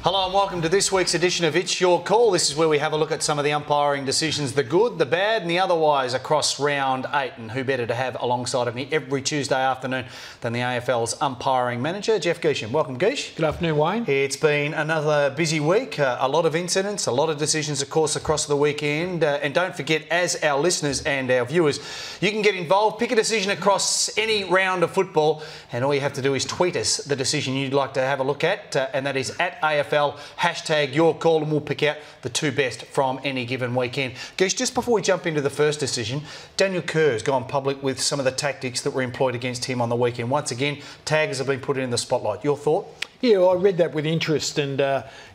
Hello and welcome to this week's edition of It's Your Call. This is where we have a look at some of the umpiring decisions, the good, the bad and the otherwise across round 8. And who better to have alongside of me every Tuesday afternoon than the AFL's umpiring manager, Jeff Geesham. Welcome, Geesh. Good afternoon, Wayne. It's been another busy week, a lot of incidents, a lot of decisions, of course, across the weekend. And don't forget, as our listeners and our viewers, you can get involved, pick a decision across any round of football, and all you have to do is tweet us the decision you'd like to have a look at, and that is at AFL. Hashtag your call, and we'll pick out the two best from any given weekend. Geesh, just before we jump into the first decision, Daniel Kerr has gone public with some of the tactics that were employed against him on the weekend. Once again, taggers have been put in the spotlight. Your thought? Yeah, well, I read that with interest, and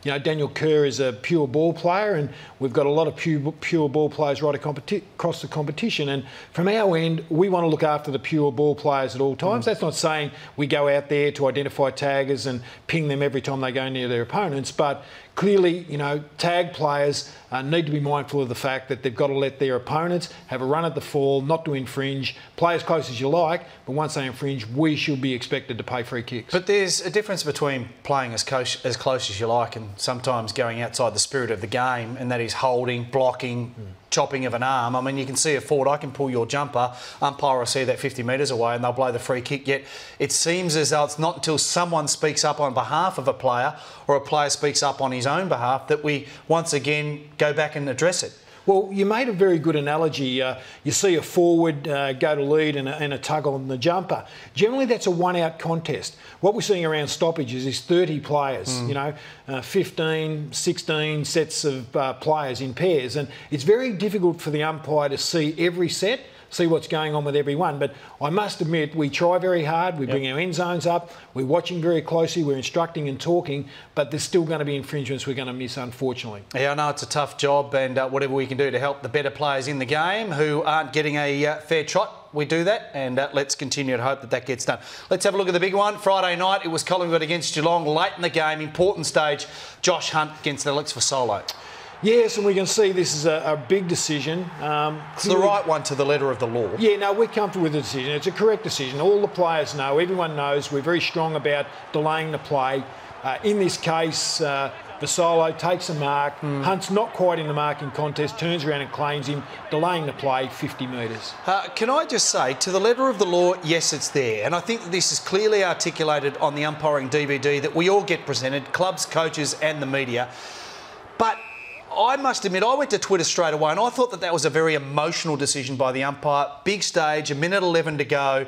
Daniel Kerr is a pure ball player, and we've got a lot of pure ball players right across the competition. And from our end, we want to look after the pure ball players at all times. That's not saying we go out there to identify taggers and ping them every time they go near their opponents, but clearly, tag players need to be mindful of the fact that they've got to let their opponents have a run at the fall, not to infringe, play as close as you like, but once they infringe, we should be expected to pay free kicks. But there's a difference between playing as close as you like and sometimes going outside the spirit of the game, and that is holding, blocking, chopping of an arm. I mean, you can see a forward, I can pull your jumper, umpire will see that 50 metres away and they'll blow the free kick, yet it seems as though it's not until someone speaks up on behalf of a player or a player speaks up on his own behalf that we once again go back and address it. Well, you made a very good analogy. You see a forward go to lead and a tug on the jumper. Generally, that's a one-out contest. What we're seeing around stoppages is 30 players, 15, 16 sets of players in pairs. And it's very difficult for the umpire to see every set, see what's going on with everyone. But I must admit, we try very hard. We bring our end zones up. We're watching very closely. We're instructing and talking. But there's still going to be infringements we're going to miss, unfortunately. Yeah, I know it's a tough job, and whatever we can do to help the better players in the game who aren't getting a fair trot, we do that, and let's continue to hope that that gets done. Let's have a look at the big one. Friday night, it was Collingwood against Geelong. Late in the game, important stage, Josh Hunt against Alex for solo. Yes, and we can see this is a big decision. It's the right one to the letter of the law. Yeah, no, we're comfortable with the decision. It's a correct decision. All the players know, everyone knows, we're very strong about delaying the play. In this case, Vasolo takes a mark. Hunt's not quite in the marking contest, turns around and claims him, delaying the play 50 metres. Can I just say, to the letter of the law, yes, it's there. And I think that this is clearly articulated on the umpiring DVD that we all get presented, clubs, coaches and the media. But I must admit, I went to Twitter straight away and I thought that was a very emotional decision by the umpire. Big stage, 1:11 to go.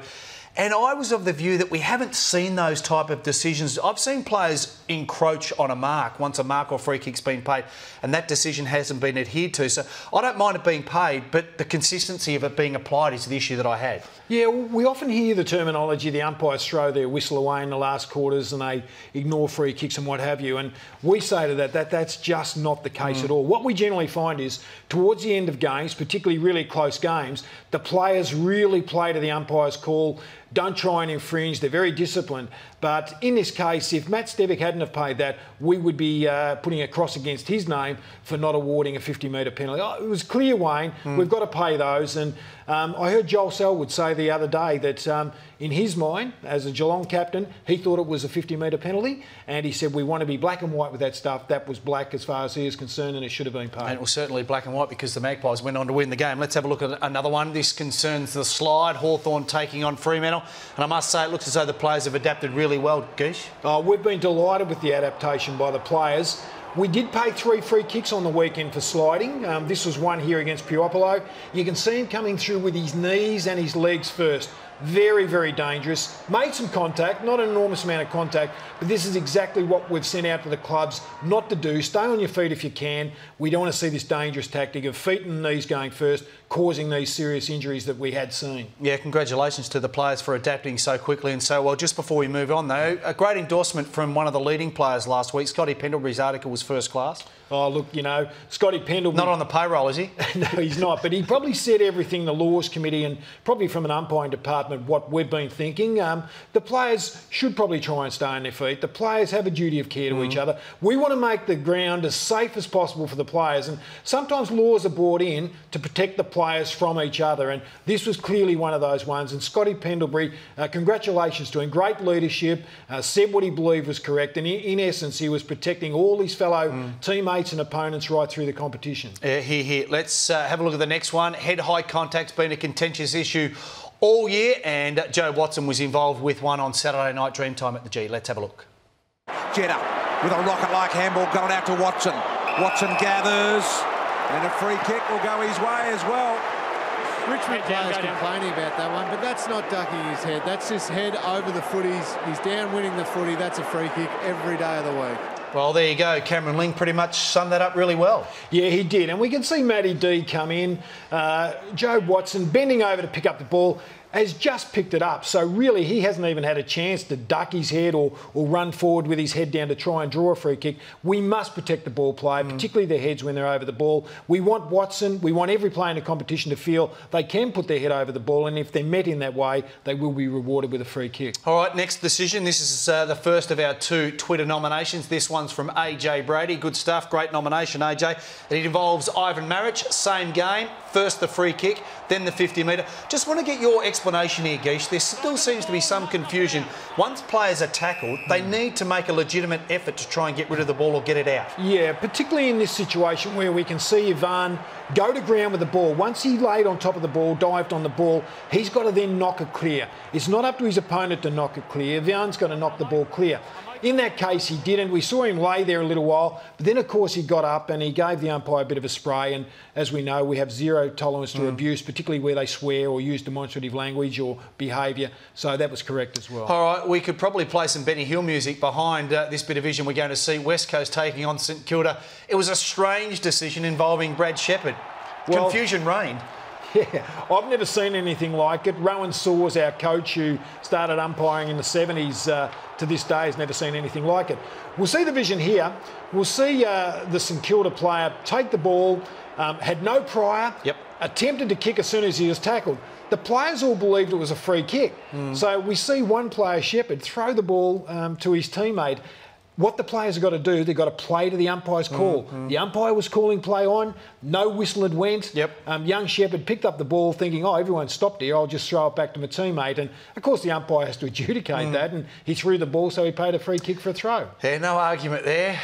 And I was of the view that we haven't seen those type of decisions. I've seen players encroach on a mark once a mark or free kick's been paid, and that decision hasn't been adhered to. So I don't mind it being paid, but the consistency of it being applied is the issue that I had. Yeah, we often hear the terminology, the umpires throw their whistle away in the last quarters and they ignore free kicks and what have you. And we say to that's just not the case at all. What we generally find is towards the end of games, particularly really close games, the players really play to the umpire's call. Don't try and infringe. They're very disciplined. But in this case, if Matt Stevic hadn't have paid that, we would be putting a cross against his name for not awarding a 50-metre penalty. It was clear, Wayne. We've got to pay those. And I heard Joel Selwood say the other day that in his mind, as a Geelong captain, he thought it was a 50-metre penalty. And he said, we want to be black and white with that stuff. That was black as far as he is concerned, and it should have been paid. And it was certainly black and white because the Magpies went on to win the game. Let's have a look at another one. This concerns the slide. Hawthorn taking on Fremantle. And I must say, it looks as though the players have adapted really well, Geesh. We've been delighted with the adaptation by the players. We did pay 3 free kicks on the weekend for sliding. This was one here against Puopolo. You can see him coming through with his knees and his legs first. Very, very dangerous. Made some contact, not an enormous amount of contact, but this is exactly what we've sent out to the clubs not to do. Stay on your feet if you can. We don't want to see this dangerous tactic of feet and knees going first, causing these serious injuries that we had seen. Yeah, congratulations to the players for adapting so quickly and so well. Just before we move on though, a great endorsement from one of the leading players last week. Scotty Pendlebury's article was first class. Oh, look, you know, Scotty Pendlebury... Not on the payroll, is he? No, he's not. But he probably said everything the Laws Committee and probably from an umpiring department what we've been thinking. The players should probably try and stay on their feet. The players have a duty of care to each other. We want to make the ground as safe as possible for the players. And sometimes laws are brought in to protect the players from each other. And this was clearly one of those ones. And Scotty Pendlebury, congratulations to him. Great leadership, said what he believed was correct. And in essence, he was protecting all his fellow teammates and opponents right through the competition. Here. Let's have a look at the next one. Head-high contact's been a contentious issue all year, and Joe Watson was involved with one on Saturday night Dreamtime at the G. Let's have a look. Jeddah with a rocket-like handball going out to Watson. Watson gathers, and a free kick will go his way as well. Richmond players complaining about that one, but that's not ducking his head. That's his head over the footies. He's down winning the footy. That's a free kick every day of the week. Well, there you go. Cameron Ling pretty much summed that up really well. Yeah, he did. And we can see Matty D come in. Joe Watson bending over to pick up the ball, has just picked it up. So really, he hasn't even had a chance to duck his head or run forward with his head down to try and draw a free kick. We must protect the ball player, particularly their heads when they're over the ball. We want Watson, we want every player in the competition to feel they can put their head over the ball, and if they're met in that way, they will be rewarded with a free kick. All right, next decision. This is the first of our 2 Twitter nominations. This one's from AJ Brady. Good stuff. Great nomination, AJ. It involves Ivan Maric. Same game. First the free kick, then the 50-metre. Just want to get your explanation here, Geesh. There still seems to be some confusion. Once players are tackled, they need to make a legitimate effort to try and get rid of the ball or get it out. Yeah, particularly in this situation where we can see Ivan go to ground with the ball. Once he laid on top of the ball, dived on the ball, he's got to then knock it clear. It's not up to his opponent to knock it clear. Ivan's got to knock the ball clear. In that case, he didn't. We saw him lay there a little while, but then, of course, he got up and he gave the umpire a bit of a spray. And as we know, we have zero tolerance to abuse, particularly where they swear or use demonstrative language or behaviour. So that was correct as well. All right, we could probably play some Benny Hill music behind this bit of vision. We're going to see West Coast taking on St Kilda. It was a strange decision involving Brad Shepherd. Well, confusion reigned. Yeah, I've never seen anything like it. Rowan Saws, our coach who started umpiring in the 70s, to this day has never seen anything like it. We'll see the vision here. We'll see the St Kilda player take the ball, had no prior, attempted to kick as soon as he was tackled. The players all believed it was a free kick. So we see one player, Shepherd, throw the ball to his teammate. What the players have got to do, they've got to play to the umpire's call. The umpire was calling play on, no whistle had went. Young Shepherd picked up the ball thinking, oh, everyone's stopped here, I'll just throw it back to my teammate. And, of course, the umpire has to adjudicate that, and he threw the ball, so he paid a free kick for a throw. Yeah, no argument there.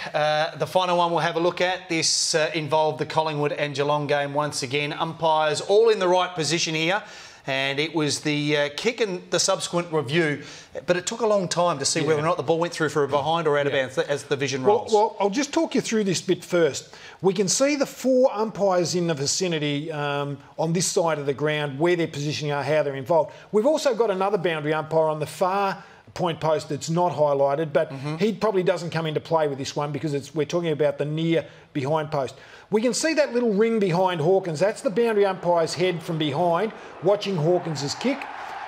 The final one we'll have a look at. This involved the Collingwood and Geelong game once again. Umpires all in the right position here. And it was the kick and the subsequent review, but it took a long time to see whether or not the ball went through for a behind or out of bounds as the vision rolls. Well, I'll just talk you through this bit first. We can see the 4 umpires in the vicinity on this side of the ground, where their positioning are, how they're involved. We've also got another boundary umpire on the far point post that's not highlighted, but he probably doesn't come into play with this one because we're talking about the near behind post. We can see that little ring behind Hawkins. That's the boundary umpire's head from behind, watching Hawkins' kick.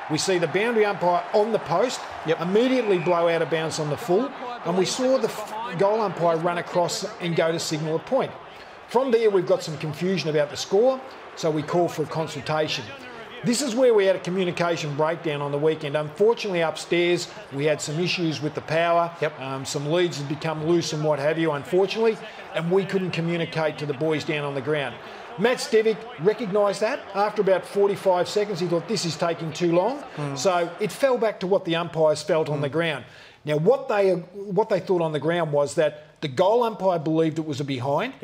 We see the boundary umpire on the post, immediately blow out of bounds on the full, and we saw the goal umpire run across and go to signal a point. From there, we've got some confusion about the score, so we call for a consultation. This is where we had a communication breakdown on the weekend. Unfortunately, upstairs, we had some issues with the power. Some leads had become loose and what have you, unfortunately, and we couldn't communicate to the boys down on the ground. Matt Stevic recognised that. After about 45 seconds, he thought, this is taking too long. So it fell back to what the umpires felt on the ground. Now, what they thought on the ground was that the goal umpire believed it was a behind.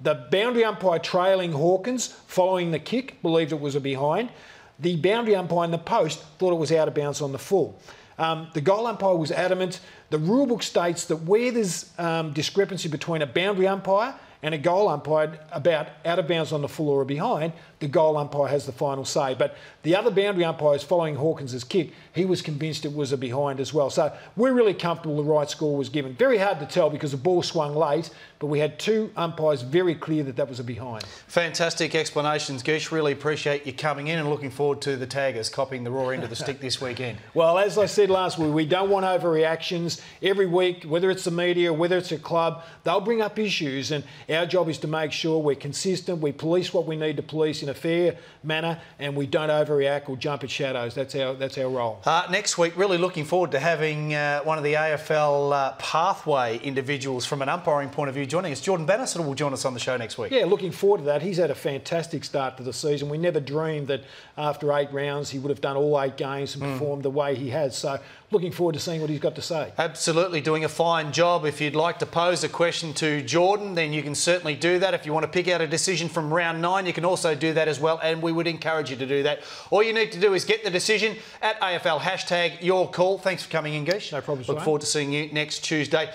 The boundary umpire trailing Hawkins, following the kick, believed it was a behind. The boundary umpire in the post thought it was out of bounds on the full. The goal umpire was adamant. The rule book states that where there's discrepancy between a boundary umpire and a goal umpire about out of bounds on the full or a behind, the goal umpire has the final say. But the other boundary umpires following Hawkins' kick, he was convinced it was a behind as well. So we're really comfortable the right score was given. Very hard to tell because the ball swung late, but we had 2 umpires very clear that that was a behind. Fantastic explanations, Geesh. Really appreciate you coming in and looking forward to the Taggers copying the raw end of the stick this weekend. Well, as I said last week, we don't want overreactions. Every week, whether it's the media, whether it's a club, they'll bring up issues. And Our job is to make sure we're consistent, we police what we need to police in a fair manner, and we don't overreact or jump at shadows. That's our role. Next week, really looking forward to having one of the AFL pathway individuals from an umpiring point of view joining us. Jordan Bannister will join us on the show next week. Yeah, looking forward to that. He's had a fantastic start to the season. We never dreamed that after 8 rounds he would have done all 8 games and performed the way he has. So looking forward to seeing what he's got to say. Absolutely, doing a fine job. If you'd like to pose a question to Jordan, then you can certainly do that. If you want to pick out a decision from round 9, you can also do that as well, and we would encourage you to do that. All you need to do is get the decision at AFL #YourCall. Thanks for coming in, Geesh. No problem. Look forward to seeing you next Tuesday.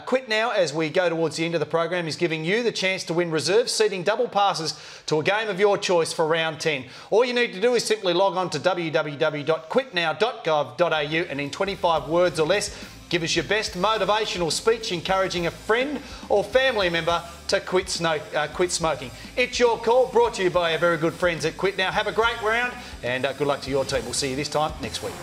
Quit Now, as we go towards the end of the program, is giving you the chance to win reserve seating double passes to a game of your choice for round 10. All you need to do is simply log on to www.quitnow.gov.au and in 25 words or less, give us your best motivational speech encouraging a friend or family member to quit smoking. It's your call, brought to you by our very good friends at Quit Now. Have a great round and good luck to your team. We'll see you this time next week.